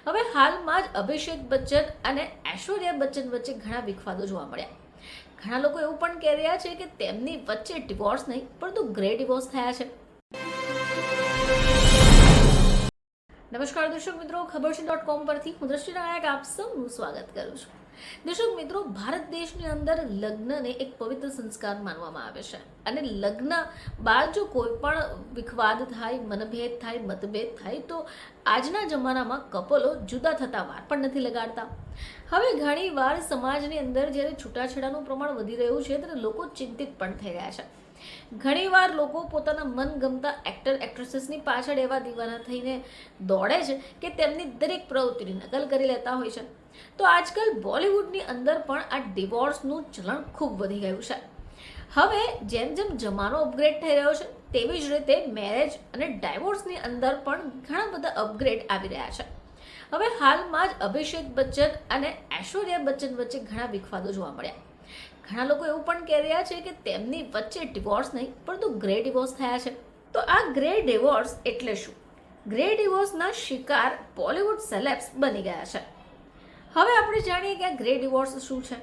હવે હાલમાં જ અભિષેક બચ્ચન અને ઐશ્વર્યા બચ્ચન વચ્ચે ઘણા વિખવાદો જોવા મળ્યા। ઘણા લોકો એવું પણ કહી રહ્યા છે કે તેમની વચ્ચે ડિવોર્સ નહીં પરંતુ ગ્રે ડિવોર્સ થયા છે। નમસ્કાર દર્શક મિત્રો, ખબરશે.com પરથી હું દ્રષ્ટિ નાયક આપ સૌનું સ્વાગત કરું છું। દર્શક મિત્રો, ભારત દેશની અંદર લગ્નને એક પવિત્ર સંસ્કાર માનવામાં આવે છે અને લગ્ન બાદ જો કોઈ પણ વિખવાદ થાય, મનભેદ થાય, મતભેદ થાય તો આજના જમાનામાં કપલો જુદા થતા વાર પણ નથી લગાડતા। હવે ઘણીવાર સમાજની અંદર જ્યારે છૂટાછેડાનું પ્રમાણ વધી રહ્યું છે ત્યારે લોકો ચિંતિત પણ થઈ રહ્યા છે। ઘણીવાર લોકો પોતાના મનગમતા એક્ટર એક્ટ્રેસીસની પાછળ એવા દીવાના થઈને દોડે છે કે તેમની દરેક પ્રવૃત્તિની નકલ કરી લેતા હોય છે। તો આજકાલ બોલિવૂડની અંદર પણ આ ડિવોર્સનું ચલણ ખૂબ વધી ગયું છે। હવે જેમ જેમ જમાનો અપગ્રેડ થઈ રહ્યો છે તેવી જ રીતે મેરેજ અને ડાયવોર્સની અંદર પણ ઘણા બધા અપગ્રેડ આવી રહ્યા છે। હવે હાલમાં જ અભિષેક બચ્ચન અને ઐશ્વર્યા બચ્ચન વચ્ચે ઘણા વિખવાદો જોવા મળ્યા। ઘણા લોકો એવું પણ કહી રહ્યા છે કે તેમની વચ્ચે ડિવોર્સ નહીં પરંતુ ગ્રે ડિવોર્સ થયા છે। તો આ ગ્રે ડિવોર્સ એટલે શું? ગ્રે ડિવોર્સના શિકાર બોલિવૂડ સેલેબ્સ બની ગયા છે। હવે આપણે જાણીએ કે આ ગ્રે ડિવોર્સ શું છે।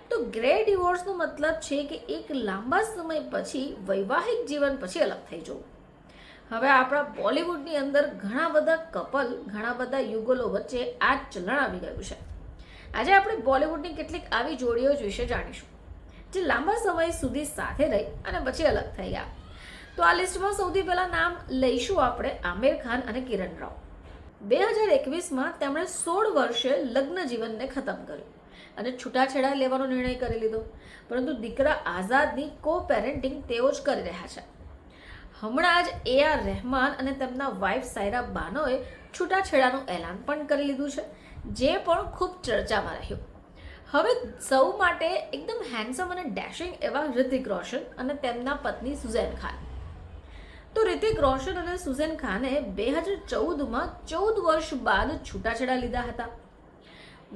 તો ગ્રે ડિવોર્સનો મતલબ છે કે એક લાંબા સમય પછી વૈવાહિક જીવન પછી અલગ થઈ જવું। હવે આપણા બોલિવૂડની અંદર ઘણા બધા કપલ, ઘણા બધા યુગલો વચ્ચે આ ચલણ આવી ગયું છે। આજે આપણે બોલિવૂડની કેટલીક આવી જોડીઓ વિશે જાણીશું જે લાંબા સમય સુધી સાથે રહી અને પછી અલગ થઈ ગયા। તો આ લિસ્ટમાં સૌથી પહેલા નામ લઈશું આપણે આમિર ખાન અને કિરણ રાવ। 2021માં તેમણે 16 વર્ષે લગ્ન જીવનને ખતમ કર્યું અને છૂટાછેડા લેવાનો નિર્ણય કરી લીધો, પરંતુ દીકરા આઝાદની કો પેરેન્ટિંગ તેઓ જ કરી રહ્યા છે। હમણાં જ AR રહેમાન અને તેમના વાઇફ સાયરા બાનોએ છૂટાછેડાનું એલાન પણ કરી લીધું છે, જે પણ ખૂબ ચર્ચામાં રહ્યું। હવે સૌ માટે એકદમ હેન્ડસમ અને ડેશિંગ એવા રિતિક રોશન અને તેમના પત્ની સુઝેન ખાન। તો રિતિક રોશન અને સુઝેન ખાને 2014માં 14 વર્ષ બાદ છૂટાછેડા લીધા હતા।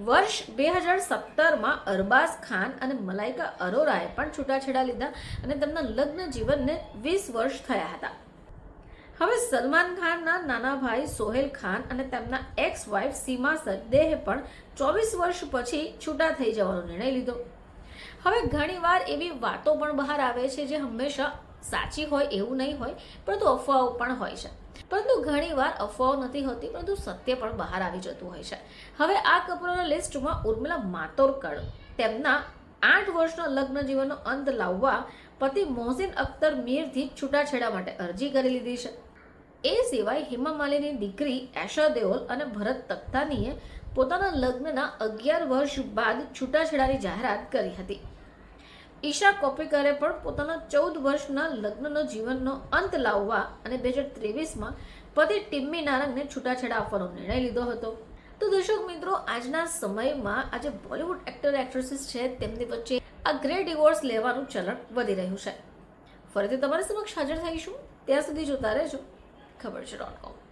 વર્ષ 2017માં અરબાઝ ખાન અને મલાઇકા અરોરાએ પણ છૂટાછેડા લીધા અને તેમના લગ્ન જીવનને 20 વર્ષ થયા હતા। હવે સલમાન ખાનના નાના ભાઈ સોહેલ ખાન અને તેમના એક્સ વાઇફ સીમા સરદેહે પણ 24 વર્ષ પછી છૂટા થઈ જવાનો નિર્ણય લીધો। હવે ઘણીવાર એવી વાતો પણ બહાર આવે છે જે હંમેશા સાચી હોય એવું નહીં હોય, પરંતુ અફવાઓ પણ હોય છે। પરંતુ ઘણીવાર અફવાઓ નથી હોતી પરંતુ સત્ય પણ બહાર આવી જતું હોય છે। હવે આ કપલોના લિસ્ટમાં ઉર્મિલા માતોંડકર તેમના 8 વર્ષના લગ્ન જીવનનો અંત લાવવા પતિ મોહસિન અખ્તર મીરથી છૂટાછેડા માટે અરજી કરી લીધી છે। એ સિવાય હેમા માલિનીની દીકરી એશા દેઓલ અને ભરત તખ્તાનીએ પોતાના લગ્નના 11 વર્ષ બાદ છૂટાછેડાની જાહેરાત કરી હતી। ઈશા કોપ્પિકરે પણ પોતાના 14 વર્ષના લગ્નનો જીવનનો અંત લાવવા અને 2023માં પતિ ટિમ્મી નારંગને છૂટાછેડા આપવાનો નિર્ણય લીધો હતો। તો દર્શક મિત્રો, આજના સમયમાં આજે બોલિવૂડ એક્ટર એક્ટ્રેસીસ છે તેમની વચ્ચે આ ગ્રે ડિવોર્સ લેવાનું ચલણ વધી રહ્યું છે। ફરીથી તમારી સમક્ષ હાજર થઈશું, ત્યાં સુધી જોતા રહેજો ખબરશે.com।